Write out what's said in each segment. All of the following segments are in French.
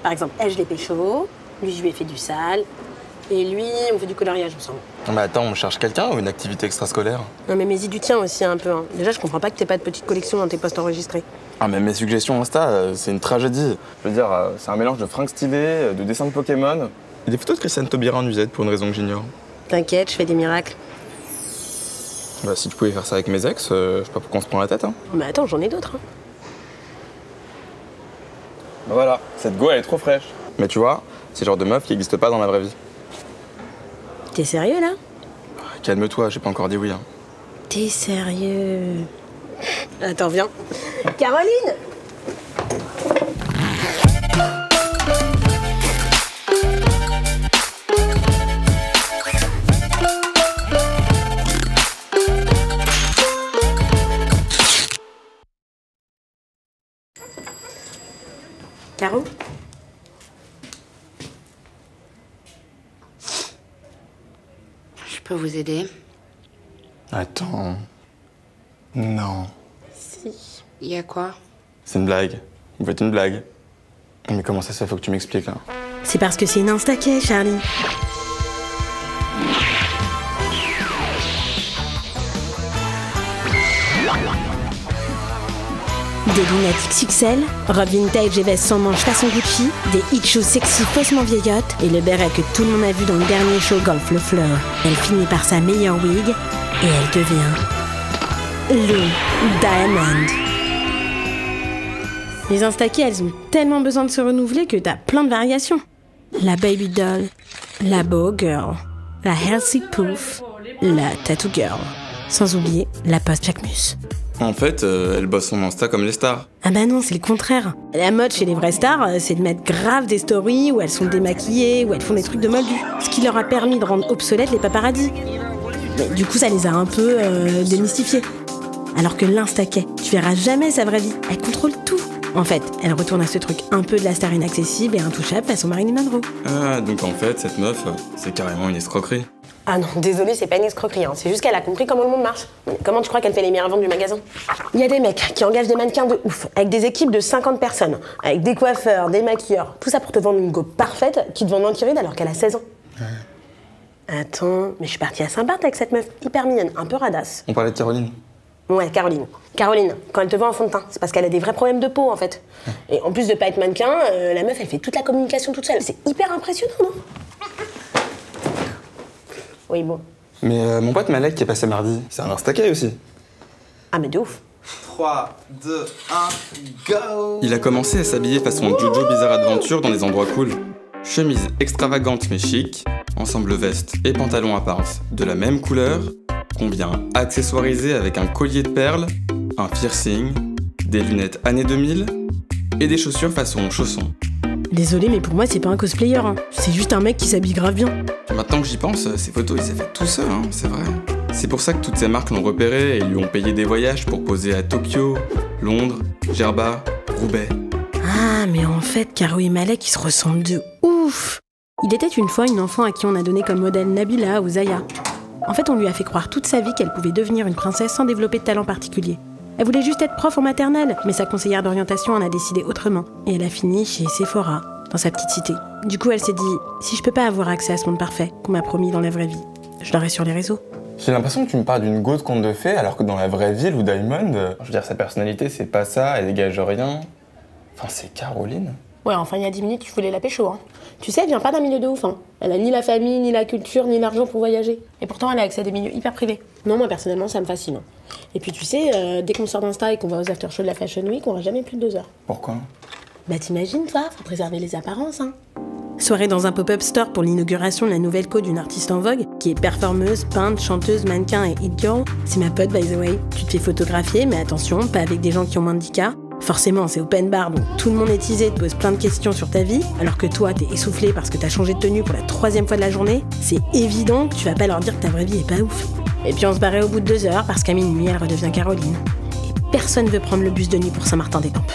Par exemple, elle, je l'ai pécho, lui, je lui ai fait du sale, et lui, on fait du coloriage ensemble. Non mais attends, on cherche quelqu'un ou une activité extrascolaire? Non mais mets-y du tien aussi un peu. Hein. Déjà, je comprends pas que t'aies pas de petite collection dans tes posts enregistrés. Ah mais mes suggestions Insta, c'est une tragédie. Je veux dire, c'est un mélange de fringues stylées, de dessins de Pokémon, et des photos de Christiane Taubira en nuisette pour une raison que j'ignore. T'inquiète, je fais des miracles. Bah si tu pouvais faire ça avec mes ex, je sais pas pourquoi on se prend la tête, hein. Mais attends, j'en ai d'autres. Hein. Bah voilà, cette go elle est trop fraîche. Mais tu vois, c'est le genre de meuf qui n'existe pas dans la vraie vie. T'es sérieux là? Calme-toi, j'ai pas encore dit oui. Hein. T'es sérieux? Attends, viens. Caroline! Caro? Je peux vous aider? Attends... Non. Si. Il y a quoi? C'est une blague. Vous faites une blague. Mais comment ça se fait? Faut que tu m'expliques, là. C'est parce que c'est une instaquet, Charlie. Des lunettes XXL, robe vintage et veste sans manches façon Gucci, des hit shoes sexy faussement vieillottes et le béret que tout le monde a vu dans le dernier show Golf le Fleur. Elle finit par sa meilleure wig et elle devient Lou Diamond. Les instaquets, elles ont tellement besoin de se renouveler que t'as plein de variations. La baby doll, la beau girl, la healthy poof, la tattoo girl. Sans oublier la post Jacquemus. En fait, elle bosse son Insta comme les stars. Ah bah non, c'est le contraire. La mode chez les vraies stars, c'est de mettre grave des stories où elles sont démaquillées, où elles font des trucs de moldus. Ce qui leur a permis de rendre obsolètes les paparazzis. Mais du coup, ça les a un peu démystifiées. Alors que l'instaquet, tu verras jamais sa vraie vie. Elle contrôle tout. En fait, elle retourne à ce truc un peu de la star inaccessible et intouchable façon Marilyn Monroe. Ah, donc en fait, cette meuf, c'est carrément une escroquerie. Ah non, désolé, c'est pas une escroquerie, hein. C'est juste qu'elle a compris comment le monde marche. Comment tu crois qu'elle fait les meilleures ventes du magasin? Il y a des mecs qui engagent des mannequins de ouf, avec des équipes de 50 personnes, avec des coiffeurs, des maquilleurs, tout ça pour te vendre une go parfaite qui te vend l'antiride alors qu'elle a 16 ans. Ouais. Attends, mais je suis partie à Saint-Barth avec cette meuf hyper mignonne, un peu radasse. On parlait de Caroline. Ouais, Caroline. Caroline, quand elle te vend un fond de teint, c'est parce qu'elle a des vrais problèmes de peau en fait. Et en plus de pas être mannequin, la meuf elle fait toute la communication toute seule. C'est hyper impressionnant, non? Oui, bon. Mais mon pote Malek qui est passé mardi, c'est un instaquet aussi. Ah mais de ouf. 3, 2, 1, go! Il a commencé à s'habiller façon Jojo Bizarre Adventure dans des endroits cool. Chemise extravagante mais chic, ensemble veste et pantalon à pince de la même couleur, qu'on vient accessoiriser avec un collier de perles, un piercing, des lunettes années 2000 et des chaussures façon chausson. Désolé, mais pour moi, c'est pas un cosplayer. Hein. C'est juste un mec qui s'habille grave bien. Maintenant que j'y pense, ces photos, il s'est fait tout seul, hein, c'est vrai. C'est pour ça que toutes ces marques l'ont repéré et lui ont payé des voyages pour poser à Tokyo, Londres, Djerba, Roubaix. Ah, mais en fait, Caro et Malek, ils se ressemblent de ouf. Il était une fois une enfant à qui on a donné comme modèle Nabila ou Zaya. En fait, on lui a fait croire toute sa vie qu'elle pouvait devenir une princesse sans développer de talent particulier. Elle voulait juste être prof en maternelle, mais sa conseillère d'orientation en a décidé autrement. Et elle a fini chez Sephora, dans sa petite cité. Du coup, elle s'est dit, si je peux pas avoir accès à ce monde parfait qu'on m'a promis dans la vraie vie, je l'aurai sur les réseaux. J'ai l'impression que tu me parles d'une go de conte de fées, alors que dans la vraie vie, Lou Diamond, je veux dire, sa personnalité, c'est pas ça, elle dégage rien. Enfin, c'est Caroline. Ouais, enfin, il y a 10 minutes, tu voulais la pécho, hein. Tu sais, elle vient pas d'un milieu de ouf, hein. Elle a ni la famille, ni la culture, ni l'argent pour voyager. Et pourtant, elle a accès à des milieux hyper privés. Non, moi, personnellement, ça me fascine. Et puis, tu sais, dès qu'on sort d'Insta et qu'on va aux after-shows de la Fashion Week, on va jamais plus de 2 heures. Pourquoi? Bah, t'imagines, toi, faut préserver les apparences, hein. Soirée dans un pop-up store pour l'inauguration de la nouvelle co d'une artiste en vogue, qui est performeuse, peintre, chanteuse, mannequin et hit girl. C'est ma pote, by the way. Tu te fais photographier, mais attention, pas avec des gens qui ont moins de 10K. Forcément, c'est open bar, donc tout le monde est teasé, te pose plein de questions sur ta vie, alors que toi, t'es essoufflé parce que t'as changé de tenue pour la 3e fois de la journée. C'est évident que tu vas pas leur dire que ta vraie vie est pas ouf. Et puis on se barrait au bout de 2 heures, parce qu'à minuit, elle redevient Caroline. Et personne veut prendre le bus de nuit pour Saint-Martin-des-Tempes.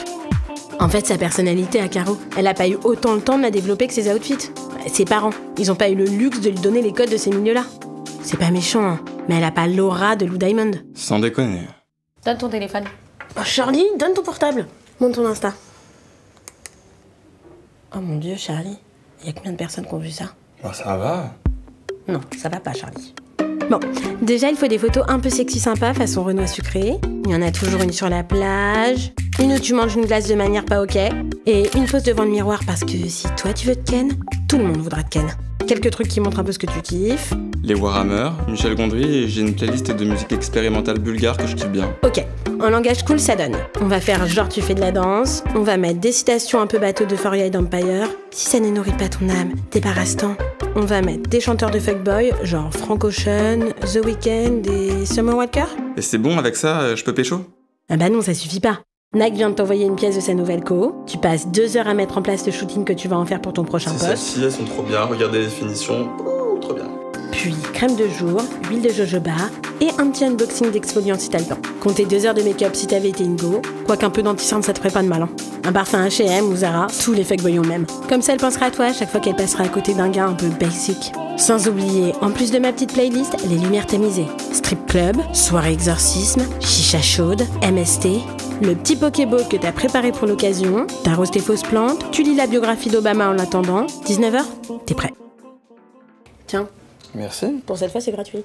En fait, sa personnalité à Caro, elle a pas eu autant le temps de la développer que ses outfits. Ses parents, ils ont pas eu le luxe de lui donner les codes de ces milieux-là. C'est pas méchant, hein, mais elle a pas l'aura de Lou Diamond. Sans déconner. Donne ton téléphone. Oh Charlie, donne ton portable. Monte ton Insta. Oh mon Dieu, Charlie, il y a combien de personnes qui ont vu ça? Bah ça va. Non, ça va pas, Charlie. Bon, déjà, il faut des photos un peu sexy sympa façon Renoir sucré. Il y en a toujours une sur la plage, une où tu manges une glace de manière pas ok, et une pose devant le miroir parce que si toi tu veux te ken, tout le monde voudra te ken. Quelques trucs qui montrent un peu ce que tu kiffes. Les Warhammer, Michel Gondry et j'ai une playlist de musique expérimentale bulgare que je kiffe bien. Ok, en langage cool, ça donne. On va faire genre tu fais de la danse, on va mettre des citations un peu bateau de For Eyed Empire. Si ça ne nourrit pas ton âme, débarrasse-t'en. On va mettre des chanteurs de fuckboy, genre Frank Ocean, The Weeknd et Summer Walker. Et c'est bon, avec ça, je peux pécho? Ah bah non, ça suffit pas. Nike vient de t'envoyer une pièce de sa nouvelle co. Tu passes 2 heures à mettre en place le shooting que tu vas en faire pour ton prochain post. Celles-ci, elles sont trop bien, regardez les finitions. Ouh, trop bien. Puis crème de jour, huile de jojoba et un petit unboxing d'exfoliant si t'as le temps. Comptez 2 heures de make-up si t'avais été une go. Quoiqu'un peu d'anti-cerne, ça te ferait pas de mal. Un parfum H&M ou Zara, tous les fuckboys ont le même. Comme ça, elle pensera à toi à chaque fois qu'elle passera à côté d'un gars un peu basic. Sans oublier, en plus de ma petite playlist, les lumières tamisées. Strip club, soirée exorcisme, chicha chaude, MST, le petit Pokéball que t'as préparé pour l'occasion, t'arroses tes fausses plantes, tu lis la biographie d'Obama en l'attendant. 19h, t'es prêt. Tiens, Merci. pour cette fois, c'est gratuit.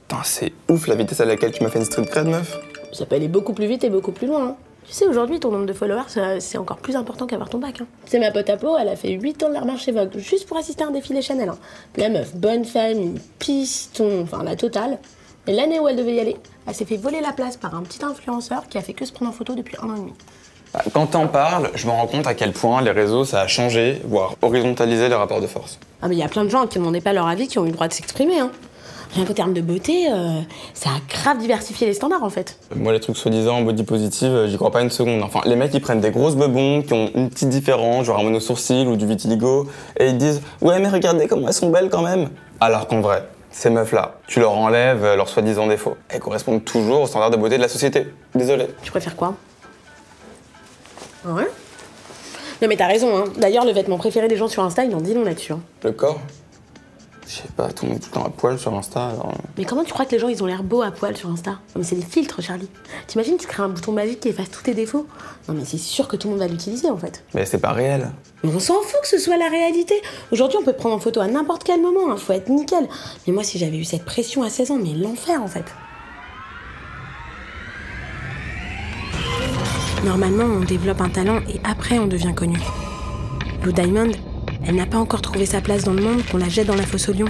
Putain, c'est ouf la vitesse à laquelle tu m'as fait une street cred, meuf. Ça peut aller beaucoup plus vite et beaucoup plus loin. Tu sais, aujourd'hui, ton nombre de followers, c'est encore plus important qu'avoir ton bac. C'est ma pote à peau, elle a fait 8 ans de la remarche chez Vogue, juste pour assister à un défilé Chanel. La meuf, bonne famille, piston, enfin la totale. Et l'année où elle devait y aller, elle s'est fait voler la place par un petit influenceur qui a fait que se prendre en photo depuis 1 an et demi. Quand t'en parles, je me rends compte à quel point les réseaux, ça a changé, voire horizontalisé les rapports de force. Ah mais il y a plein de gens qui ne demandaient pas leur avis, qui ont eu le droit de s'exprimer. Rien qu'au terme de beauté, ça a grave diversifié les standards en fait. Moi, les trucs soi-disant body positive, j'y crois pas une seconde. Enfin, les mecs, ils prennent des grosses bebons qui ont une petite différence, genre un mono-sourcil ou du vitiligo, et ils disent « Ouais, mais regardez comment elles sont belles quand même !» Alors qu'en vrai, ces meufs-là, tu leur enlèves leurs soi-disant défauts. Elles correspondent toujours aux standards de beauté de la société. Désolé. Tu préfères quoi? Ouais. Non mais t'as raison, D'ailleurs, le vêtement préféré des gens sur Insta, il en dit long là-dessus. Le corps? Je sais pas, tout le monde tout le temps à poil sur Insta, alors... Mais comment tu crois que les gens, ils ont l'air beaux à poil sur Insta? Non mais c'est des filtres, Charlie. T'imagines, tu crées un bouton magique qui efface tous tes défauts? Non mais c'est sûr que tout le monde va l'utiliser, en fait. Mais c'est pas réel. Mais on s'en fout que ce soit la réalité. Aujourd'hui, on peut te prendre en photo à n'importe quel moment, faut être nickel. Mais moi, si j'avais eu cette pression à 16 ans, mais l'enfer, en fait. Normalement, on développe un talent et après, on devient connu. Blue Diamond, elle n'a pas encore trouvé sa place dans le monde qu'on la jette dans la fosse au lion.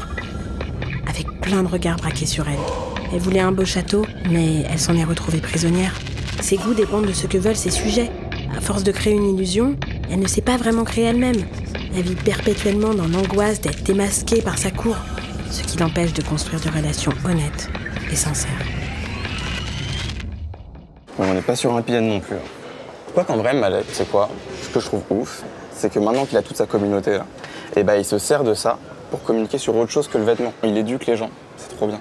Avec plein de regards braqués sur elle. Elle voulait un beau château, mais elle s'en est retrouvée prisonnière. Ses goûts dépendent de ce que veulent ses sujets. À force de créer une illusion, elle ne sait pas vraiment créer elle-même. Elle vit perpétuellement dans l'angoisse d'être démasquée par sa cour, ce qui l'empêche de construire des relations honnêtes et sincères. Bon, on n'est pas sur un pilène non plus. Quoi qu'en vrai, Malek, c'est quoi? Ce que je trouve ouf, c'est que maintenant qu'il a toute sa communauté là, et il se sert de ça pour communiquer sur autre chose que le vêtement. Il éduque les gens, c'est trop bien.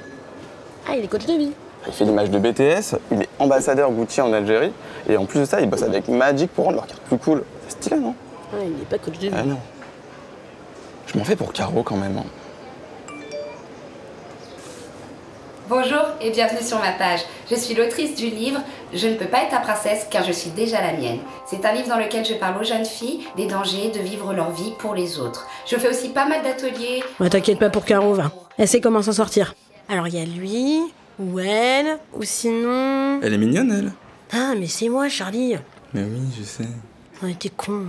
Ah, il est coach de vie. Il fait l'image de BTS, il est ambassadeur Gucci en Algérie, et en plus de ça, il bosse avec Magic pour rendre leur carte plus cool. C'est stylé, non? Ah, il n'est pas coach de vie. Ah non. Je m'en fais pour Caro quand même. Bonjour et bienvenue sur ma page. Je suis l'autrice du livre « Je ne peux pas être ta princesse car je suis déjà la mienne ». C'est un livre dans lequel je parle aux jeunes filles des dangers de vivre leur vie pour les autres. Je fais aussi pas mal d'ateliers. Ouais, t'inquiète pas pour Caro, va. Elle sait comment s'en sortir. Alors, il y a lui, ou elle, ou sinon... Elle est mignonne, elle. Ah, mais c'est moi, Charlie. Mais oui, je sais. On était cons.